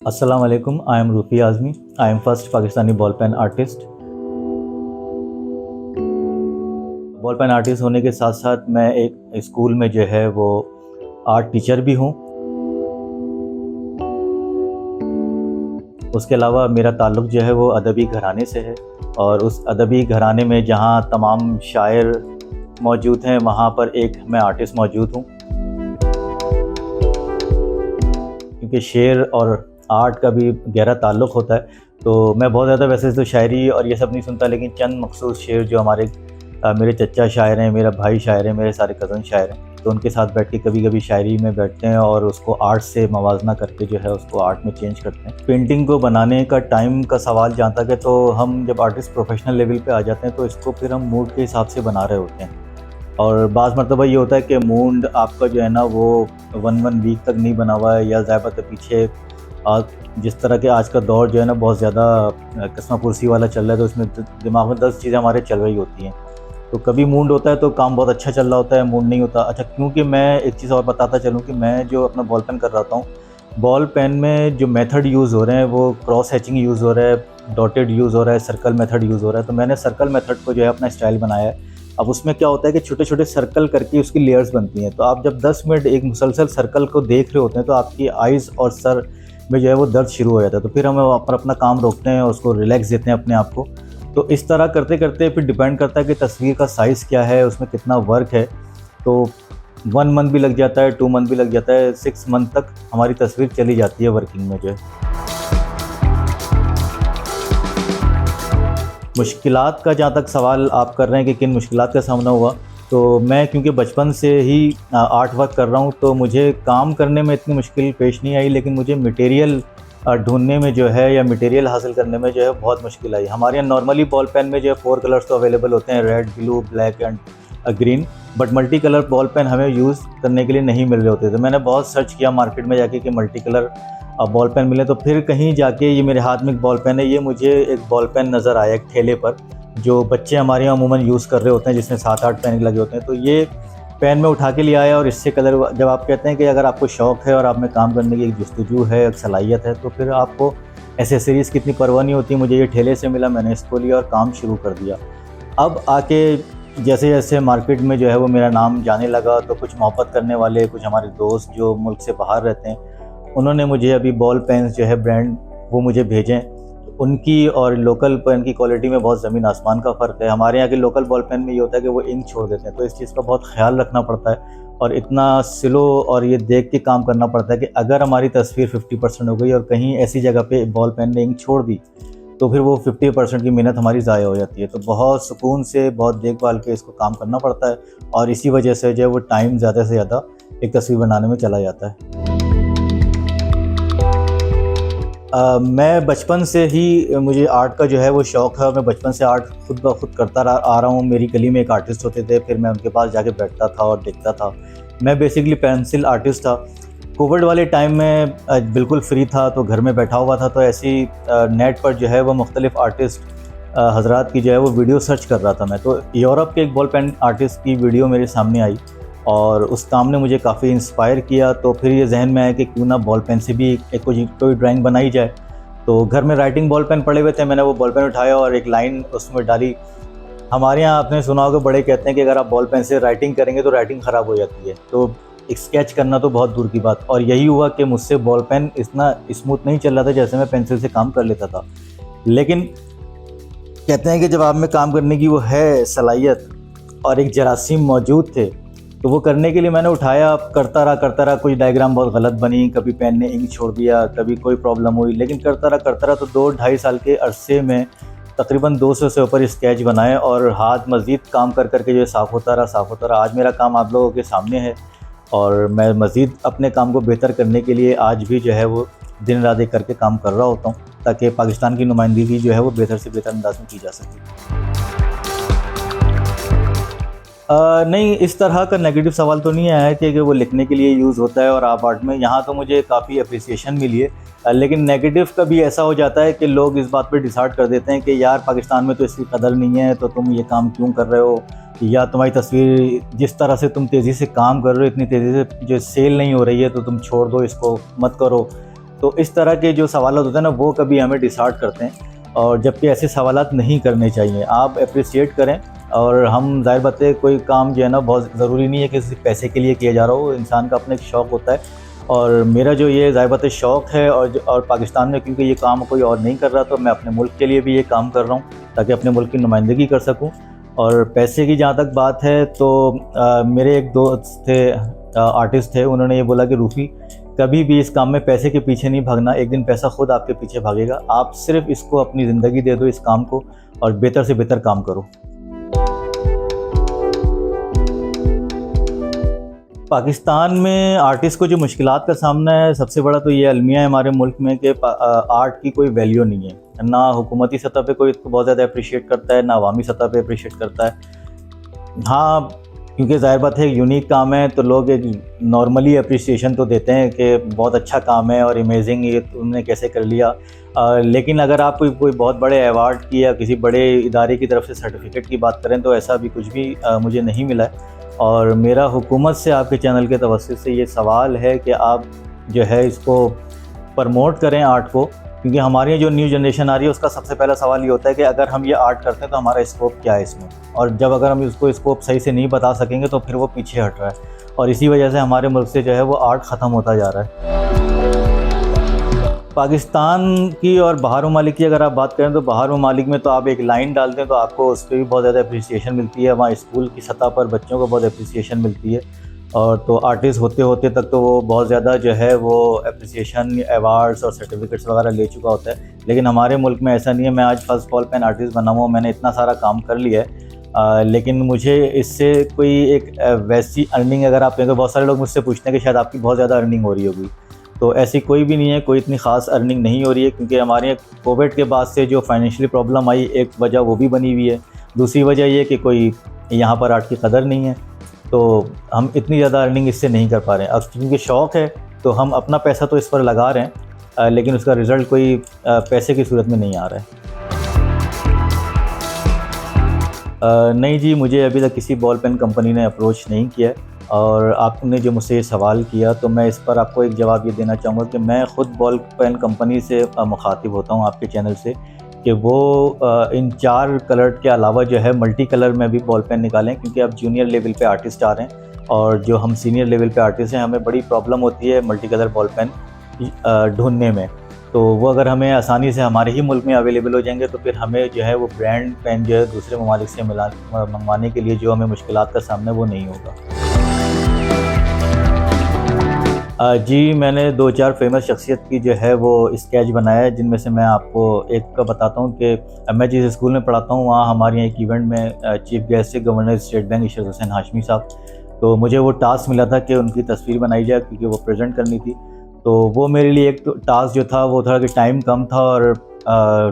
अस्सलाम वालेकुम। I am Rufi Azmi. I am first Pakistani ball pen artist. Ball pen artist होने के साथ साथ मैं एक स्कूल में जो है वो आर्ट टीचर भी हूँ। उसके अलावा मेरा ताल्लुक़ जो है वो अदबी घराने से है, और उस अदबी घराने में जहाँ तमाम शायर मौजूद हैं वहाँ पर एक मैं आर्टिस्ट मौजूद हूँ। क्योंकि शेर और आर्ट का भी गहरा ताल्लुक़ होता है, तो मैं बहुत ज़्यादा वैसे तो शायरी और ये सब नहीं सुनता, लेकिन चंद मखसूस शेर जो मेरे चचा शायर हैं, मेरा भाई शायर है, मेरे सारे कज़न शायर हैं, तो उनके साथ बैठ के कभी कभी शायरी में बैठते हैं और उसको आर्ट से मवाजना करके जो है उसको आर्ट में चेंज करते हैं। पेंटिंग को बनाने का टाइम का सवाल जहाँ तक है, तो हम जब आर्टिस्ट प्रोफेशनल लेवल पे आ जाते हैं तो इसको फिर हम मूड के हिसाब से बना रहे होते हैं। और बाज़ मरतबा ये होता है कि मूड आपका जो है ना वो वन वीक तक नहीं बना हुआ है, या ज़्यादा के पीछे जिस तरह के आज का दौर जो है ना बहुत ज़्यादा कस्मा पुरसी वाला चल रहा है, तो इसमें दिमाग में 10 चीज़ें हमारे चल रही होती हैं। तो कभी मूड होता है तो काम बहुत अच्छा चल रहा होता है, मूड नहीं होता। अच्छा, क्योंकि मैं एक चीज़ और बताता चलूँ कि मैं जो अपना बॉल पेन कर रहा हूँ, बॉल पेन में जो मेथड यूज़ हो रहे हैं वो क्रॉस हैचिंग यूज़ हो रहा है, डॉटेड यूज़ हो रहा है, सर्कल मेथड यूज़ हो रहा है। तो मैंने सर्कल मेथड को जो है अपना स्टाइल बनाया है। अब उसमें क्या होता है कि छोटे छोटे सर्कल करके उसकी लेयर्स बनती हैं, तो आप जब 10 मिनट एक मुसलसल सर्कल को देख रहे होते हैं तो आपकी आइज़ और सर में जो है वो दर्द शुरू हो जाता है। तो फिर हम वहाँ पर अपना काम रोकते हैं और उसको रिलैक्स देते हैं अपने आप को। तो इस तरह करते करते फिर डिपेंड करता है कि तस्वीर का साइज़ क्या है, उसमें कितना वर्क है। तो 1 मंथ भी लग जाता है, 2 मंथ भी लग जाता है, 6 मंथ तक हमारी तस्वीर चली जाती है वर्किंग में जो है। मुश्किलात का जहाँ तक सवाल आप कर रहे हैं कि किन मुश्किलात का सामना हुआ, तो मैं क्योंकि बचपन से ही आर्ट वर्क कर रहा हूँ, तो मुझे काम करने में इतनी मुश्किल पेश नहीं आई, लेकिन मुझे मटेरियल ढूँढने में जो है या मटेरियल हासिल करने में जो है बहुत मुश्किल आई। हमारे यहाँ नॉर्मली बॉल पेन में जो है 4 कलर्स तो अवेलेबल होते हैं, red, blue, black and green, but multi colour ball pen हमें यूज़ करने के लिए नहीं मिल रहे होते। तो मैंने बहुत सर्च किया मार्केट में जाके कि मल्टी कलर बॉल पेन मिले, तो फिर कहीं जाके ये मेरे हाथ में एक बॉल पेन है, ये मुझे एक बॉल पेन नज़र आया एक ठेले पर, जो बच्चे हमारे यहाँ अमूमन यूज़ कर रहे होते हैं, जिसमें 7-8 पेन लगे होते हैं। तो ये पेन में उठा के ले आया, और इससे कलर, जब आप कहते हैं कि अगर आपको शौक़ है और आप में काम करने की एक जस्तजू है, एक सलाहियत है, तो फिर आपको एसेसरीज़ की इतनी परवाह नहीं होती। मुझे ये ठेले से मिला, मैंने इसको लिया और काम शुरू कर दिया। अब आके जैसे जैसे मार्केट में जो है वो मेरा नाम जाने लगा, तो कुछ मोहब्बत करने वाले, कुछ हमारे दोस्त जो मुल्क से बाहर रहते हैं, उन्होंने मुझे अभी बॉल पेन्स जो है ब्रांड वो मुझे भेजें। उनकी और लोकल पेन की क्वालिटी में बहुत ज़मीन आसमान का फ़र्क है। हमारे यहाँ के लोकल बॉल पेन में ये होता है कि वो इंक छोड़ देते हैं, तो इस चीज़ का बहुत ख्याल रखना पड़ता है, और इतना स्लो और ये देख के काम करना पड़ता है कि अगर हमारी तस्वीर 50% हो गई और कहीं ऐसी जगह पे बॉल पेन ने इंक छोड़ दी, तो फिर वो 50% की मेहनत हमारी ज़ाया हो जाती है। तो बहुत सुकून से, बहुत देखभाल के इसको काम करना पड़ता है, और इसी वजह से जो है वो टाइम ज़्यादा से ज़्यादा एक तस्वीर बनाने में चला जाता है। मैं बचपन से ही, मुझे आर्ट का जो है वो शौक़ है, और मैं बचपन से आर्ट खुद ब खुद करता आ रहा हूँ। मेरी गली में एक आर्टिस्ट होते थे, फिर मैं उनके पास जाके बैठता था और देखता था। मैं बेसिकली पेंसिल आर्टिस्ट था। कोविड वाले टाइम में बिल्कुल फ्री था, तो घर में बैठा हुआ था, तो ऐसी नेट पर जो है वो मुख्तलिफ़ आर्टिस्ट हज़रात की जो है वो वीडियो सर्च कर रहा था मैं। तो यूरोप के एक बॉल पेन आर्टिस्ट की वीडियो मेरे सामने आई, और उस काम ने मुझे काफ़ी इंस्पायर किया। तो फिर ये जहन में आया कि क्यों ना बॉल पेन से भी एक कोई ड्राइंग बनाई जाए। तो घर में राइटिंग बॉल पेन पड़े हुए थे, मैंने वो बॉल पेन उठाया और एक लाइन उसमें डाली। हमारे यहाँ आपने सुना होगा, बड़े कहते हैं कि अगर आप बॉल पेन से राइटिंग करेंगे तो राइटिंग ख़राब हो जाती है, तो एक स्केच करना तो बहुत दूर की बात। और यही हुआ कि मुझसे बॉल पेन इतना स्मूथ नहीं चल रहा था जैसे मैं पेंसिल से काम कर लेता था। लेकिन कहते हैं कि जब आप में काम करने की वो है सलाहियत और एक जरासीम मौजूद थे, तो वो करने के लिए मैंने उठाया, करता रहा। कोई डायग्राम बहुत गलत बनी, कभी पेन ने इंक छोड़ दिया, कभी कोई प्रॉब्लम हुई, लेकिन करता रहा। तो 2-2.5 साल के अरसे में तकरीबन 200 से ऊपर स्केच बनाए, और हाथ मज़ीद काम कर के जो है साफ़ होता रहा। आज मेरा काम आप लोगों के सामने है, और मैं मज़ीद अपने काम को बेहतर करने के लिए आज भी जो है वो दिन रात एक करके काम कर रहा होता हूँ, ताकि पाकिस्तान की नुमाइंदगी जो है वो बेहतर से बेहतर अंदाज़ में की जा सके। नहीं, इस तरह का नेगेटिव सवाल तो नहीं आया है कि वो लिखने के लिए यूज़ होता है और आप आर्ट में, यहाँ तो मुझे काफ़ी अप्रिसिएशन मिली है। लेकिन नेगेटिव कभी ऐसा हो जाता है कि लोग इस बात पे डिसाइड कर देते हैं कि यार पाकिस्तान में तो इसकी कदर नहीं है, तो तुम ये काम क्यों कर रहे हो, या तुम्हारी तस्वीर जिस तरह से तुम तेज़ी से काम कर रहे हो, इतनी तेज़ी से जो सेल नहीं हो रही है, तो तुम छोड़ दो, इसको मत करो। तो इस तरह के जो सवालात होते हैं ना, वो कभी हमें डिसहार्ट करते हैं, और जबकि ऐसे सवालात नहीं करने चाहिए। आप अप्रिशिएट करें, और हम ज़ाहिर बात है कोई काम जो है ना, बहुत ज़रूरी नहीं है कि सिर्फ पैसे के लिए किया जा रहा हो, इंसान का अपना एक शौक़ होता है। और मेरा जो ये ज़ाहिर बात है शौक़ है, और पाकिस्तान में क्योंकि ये काम कोई और नहीं कर रहा, तो मैं अपने मुल्क के लिए भी ये काम कर रहा हूँ ताकि अपने मुल्क की नुमाइंदगी कर सकूँ। और पैसे की जहाँ तक बात है, तो मेरे एक दोस्त थे, आर्टिस्ट थे, उन्होंने ये बोला कि रूफ़ी, कभी भी इस काम में पैसे के पीछे नहीं भागना, एक दिन पैसा खुद आपके पीछे भागेगा। आप सिर्फ इसको अपनी ज़िंदगी दे दो, इस काम को, और बेहतर से बेहतर काम करो। पाकिस्तान में आर्टिस्ट को जो मुश्किलात का सामना है, सबसे बड़ा तो ये अलमिया है हमारे मुल्क में कि आर्ट की कोई वैल्यू नहीं है। ना हुकूमती सतह पे कोई इसको बहुत ज़्यादा अप्रिशिएट करता है, ना अवामी सतह पे अप्रिशिएट करता है। हाँ, क्योंकि ज़ाहिर बात है यूनिक काम है, तो लोग एक नॉर्मली अप्रिसिएशन तो देते हैं कि बहुत अच्छा काम है और अमेजिंग, ये तुमने कैसे कर लिया। लेकिन अगर आप कोई बहुत बड़े अवार्ड की या किसी बड़े इदारे की तरफ से सर्टिफिकेट की बात करें, तो ऐसा अभी कुछ भी मुझे नहीं मिला है। और मेरा हुकूमत से, आपके चैनल के तवस्सुत से ये सवाल है कि आप जो है इसको प्रमोट करें आर्ट को, क्योंकि हमारी जो न्यू जनरेशन आ रही है उसका सबसे पहला सवाल ये होता है कि अगर हम ये आर्ट करते हैं तो हमारा स्कोप क्या है इसमें, और जब अगर हम इसको स्कोप सही से नहीं बता सकेंगे तो फिर वो पीछे हट रहा है, और इसी वजह से हमारे मुल्क से जो है वो आर्ट ख़त्म होता जा रहा है। पाकिस्तान की और बाहर ममालिक की अगर आप बात करें, तो बाहर ममालिक में तो आप एक लाइन डालते हैं तो आपको उस पर भी बहुत ज़्यादा अप्रिसिएशन मिलती है। वहाँ स्कूल की सतह पर बच्चों को बहुत अप्रिसिएशन मिलती है, और तो आर्टिस्ट होते होते तक तो वो बहुत ज़्यादा जो है वो अप्रिसिएशन, अवार्ड्स और सर्टिफिकेट्स वगैरह ले चुका होता है। लेकिन हमारे मुल्क में ऐसा नहीं है। मैं आज फर्स्ट बॉल पेन आर्टिस्ट बना हुआ हूँ, मैंने इतना सारा काम कर लिया है, लेकिन मुझे इससे कोई एक वैसी अर्निंग, अगर आप कहें तो बहुत सारे लोग मुझसे पूछते हैं कि शायद आपकी बहुत ज़्यादा अर्निंग हो रही होगी, तो ऐसी कोई भी नहीं है, कोई इतनी ख़ास अर्निंग नहीं हो रही है, क्योंकि हमारे कोविड के बाद से जो फाइनेंशियली प्रॉब्लम आई, एक वजह वो भी बनी हुई है। दूसरी वजह ये कि कोई यहाँ पर आर्ट की कदर नहीं है, तो हम इतनी ज़्यादा अर्निंग इससे नहीं कर पा रहे हैं। अब क्योंकि शौक़ है तो हम अपना पैसा तो इस पर लगा रहे हैं, लेकिन उसका रिज़ल्ट कोई पैसे की सूरत में नहीं आ रहा है। नहीं जी, मुझे अभी तक किसी बॉल पेन कंपनी ने अप्रोच नहीं किया है, और आपने जो मुझसे ये सवाल किया, तो मैं इस पर आपको एक जवाब ये देना चाहूँगा कि मैं ख़ुद बॉल पेन कंपनी से मुखातिब होता हूँ आपके चैनल से, कि वो इन 4 कलर के अलावा जो है मल्टी कलर में भी बॉल पेन निकालें, क्योंकि अब जूनियर लेवल पे आर्टिस्ट आ रहे हैं, और जो हम सीनियर लेवल पे आर्टिस्ट हैं, हमें बड़ी प्रॉब्लम होती है मल्टी कलर बॉल पेन ढूंढने में। तो वो अगर हमें आसानी से हमारे ही मुल्क में अवेलेबल हो जाएंगे, तो फिर हमें जो है वो ब्रांड पेन जो है दूसरे ममालिक से मंगवाने के लिए जो हमें मुश्किलात का सामना वो नहीं होगा। जी, मैंने 2-4 फेमस शख्सियत की जो है वो स्केच बनाया है, जिनमें से मैं आपको एक का बताता हूँ कि मैं जिस स्कूल में पढ़ाता हूँ, वहाँ हमारे यहाँ एक इवेंट में चीफ गेस्ट से governor state bank Ishrat Hussain Hashmi साहब, तो मुझे वो टास्क मिला था कि उनकी तस्वीर बनाई जाए, क्योंकि वो प्रेजेंट करनी थी। तो वो मेरे लिए एक टास्क जो था वो था कि टाइम कम था और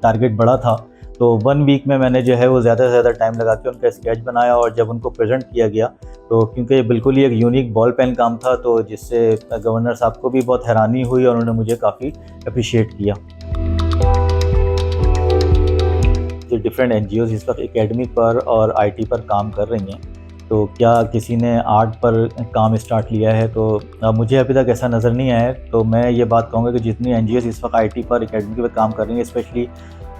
टारगेट बड़ा था, तो 1 वीक में मैंने जो है वो ज़्यादा से ज़्यादा टाइम लगा के उनका स्केच बनाया, और जब उनको प्रेजेंट किया गया, तो क्योंकि बिल्कुल ही एक यूनिक बॉल पेन काम था, तो जिससे गवर्नर साहब को भी बहुत हैरानी हुई और उन्होंने मुझे काफ़ी अप्रिशिएट किया। जो डिफरेंट NGOs इस वक्त एकेडमी पर और IT पर काम कर रही हैं, तो क्या किसी ने आर्ट पर काम स्टार्ट लिया है, तो मुझे अभी तक ऐसा नज़र नहीं आया है। तो मैं ये बात कहूँगा कि जितनी NGOs इस वक्त IT पर एकेडमी पर काम कर रही हैं, स्पेशली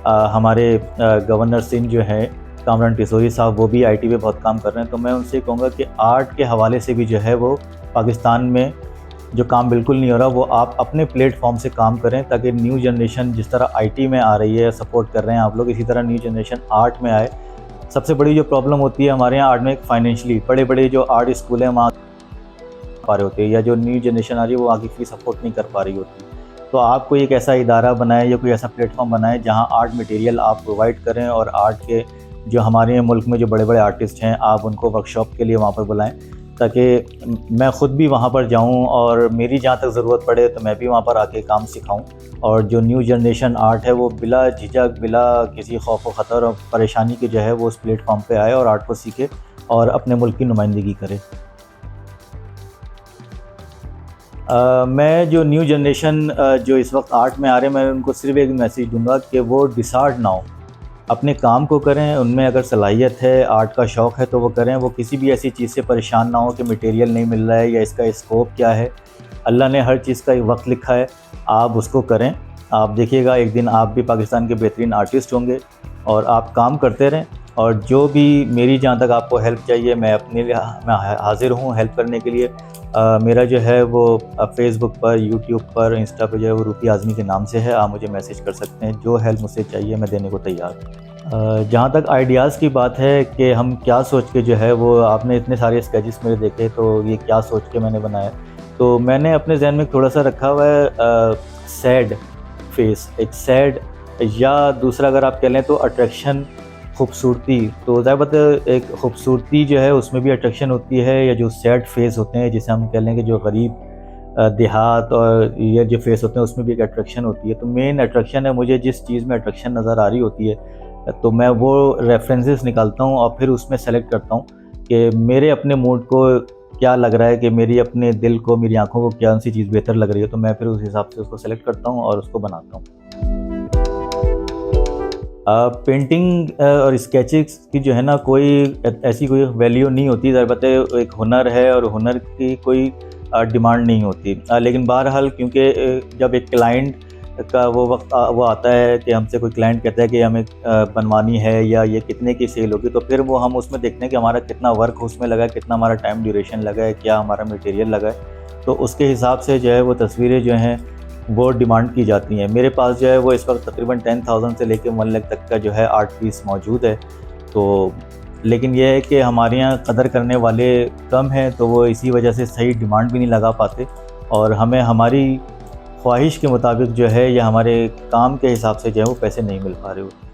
हमारे गवर्नर सिंह जो है कामरान टिसोरी साहब, वो भी IT पे बहुत काम कर रहे हैं, तो मैं उनसे कहूँगा कि आर्ट के हवाले से भी जो है वो पाकिस्तान में जो काम बिल्कुल नहीं हो रहा, वो आप अपने प्लेटफॉर्म से काम करें, ताकि न्यू जनरेशन जिस तरह IT में आ रही है, सपोर्ट कर रहे हैं आप लोग, इसी तरह न्यू जनरेशन आर्ट में आए। सबसे बड़ी जो प्रॉब्लम होती है हमारे यहाँ आर्ट में, फाइनेंशियली बड़े जो आर्ट स्कूल हैं वहाँ पा रहे होते हैं, या जो न्यू जनरेशन आ रही है वो आगे फीस सपोर्ट नहीं कर पा रही होती। तो आप कोई एक ऐसा इदारा बनाएं या कोई ऐसा प्लेटफॉर्म बनाएं जहां आर्ट मटेरियल आप प्रोवाइड करें, और आर्ट के जो हमारे मुल्क में जो बड़े आर्टिस्ट हैं, आप उनको वर्कशॉप के लिए वहां पर बुलाएं, ताकि मैं ख़ुद भी वहां पर जाऊं, और मेरी जहां तक ज़रूरत पड़े तो मैं भी वहां पर आके काम सिखाऊं, और जो न्यू जनरेशन आर्ट है वो बिला झिझक, बिला किसी खौफ व ख़तर और परेशानी के जो है वो उस प्लेटफॉर्म पर आए और आर्ट को सीखे और अपने मुल्क की नुमाइंदगी करे। मैं जो न्यू जनरेशन जो इस वक्त आर्ट में आ रहे हैं, मैं उनको सिर्फ एक मैसेज दूंगा कि वो डिसहार्ट ना हो, अपने काम को करें। उनमें अगर सलाहियत है, आर्ट का शौक़ है, तो वो करें। वो किसी भी ऐसी चीज़ से परेशान ना हो कि मटेरियल नहीं मिल रहा है या इसका स्कोप क्या है। अल्लाह ने हर चीज़ का एक वक्त लिखा है, आप उसको करें। आप देखिएगा एक दिन आप भी पाकिस्तान के बेहतरीन आर्टिस्ट होंगे, और आप काम करते रहें। और जो भी मेरी जहाँ तक आपको हेल्प चाहिए, मैं अपने लिए मैं हाज़िर हूँ हेल्प करने के लिए। मेरा जो है वो फ़ेसबुक पर, यूट्यूब पर, इंस्टा पे जो है वो रूपी आज़मी के नाम से है। आप मुझे मैसेज कर सकते हैं, जो हेल्प मुझसे चाहिए मैं देने को तैयार हूँ। जहाँ तक आइडियाज़ की बात है कि हम क्या सोच के जो है वो, आपने इतने सारे स्केचेस मेरे देखे, तो ये क्या सोच के मैंने बनाया, तो मैंने अपने ज़हन में थोड़ा सा रखा हुआ है सैड फेस, एक सैड, या दूसरा अगर आप कह लें तो अट्रैक्शन, खूबसूरती। तो ज़ाहिर बात है एक खूबसूरती जो है उसमें भी अट्रैक्शन होती है, या जो सैड फेस होते हैं जिसे हम कह लें कि जो गरीब देहात और ये जो फेस होते हैं उसमें भी एक अट्रैक्शन होती है। तो मेन अट्रैक्शन है, मुझे जिस चीज़ में अट्रैक्शन नज़र आ रही होती है तो मैं वो रेफरेंसेस निकालता हूँ और फिर उसमें सेलेक्ट करता हूँ कि मेरे अपने मूड को क्या लग रहा है, कि मेरी अपने दिल को, मेरी आँखों को कौन सी चीज़ बेहतर लग रही है, तो मैं फिर उस हिसाब से उसको सेलेक्ट करता हूँ और उसको बनाता हूँ। पेंटिंग और स्केचिंग्स की जो है ना, कोई ऐसी कोई वैल्यू नहीं होती। ज़ाहिर बात है एक हुनर है और हुनर की कोई डिमांड नहीं होती। लेकिन बहरहाल क्योंकि जब एक क्लाइंट का वो वक्त वो आता है कि हमसे कोई क्लाइंट कहता है कि हमें बनवानी है या ये कितने की सेल होगी, तो फिर वो हम उसमें देखते हैं कि हमारा कितना वर्क उसमें लगा है, कितना हमारा टाइम ड्यूरेशन लगा है, क्या हमारा मटेरियल लगा है। तो उसके हिसाब से जो है वो तस्वीरें जो हैं वो डिमांड की जाती हैं। मेरे पास जो है वो इस वक्त तकरीबन 10,000 से लेकर 1 लाख तक का जो है आर्ट पीस मौजूद है। तो लेकिन ये है कि हमारे यहाँ कदर करने वाले कम हैं, तो वो इसी वजह से सही डिमांड भी नहीं लगा पाते, और हमें हमारी ख्वाहिश के मुताबिक जो है या हमारे काम के हिसाब से जो है वो पैसे नहीं मिल पा रहे होते।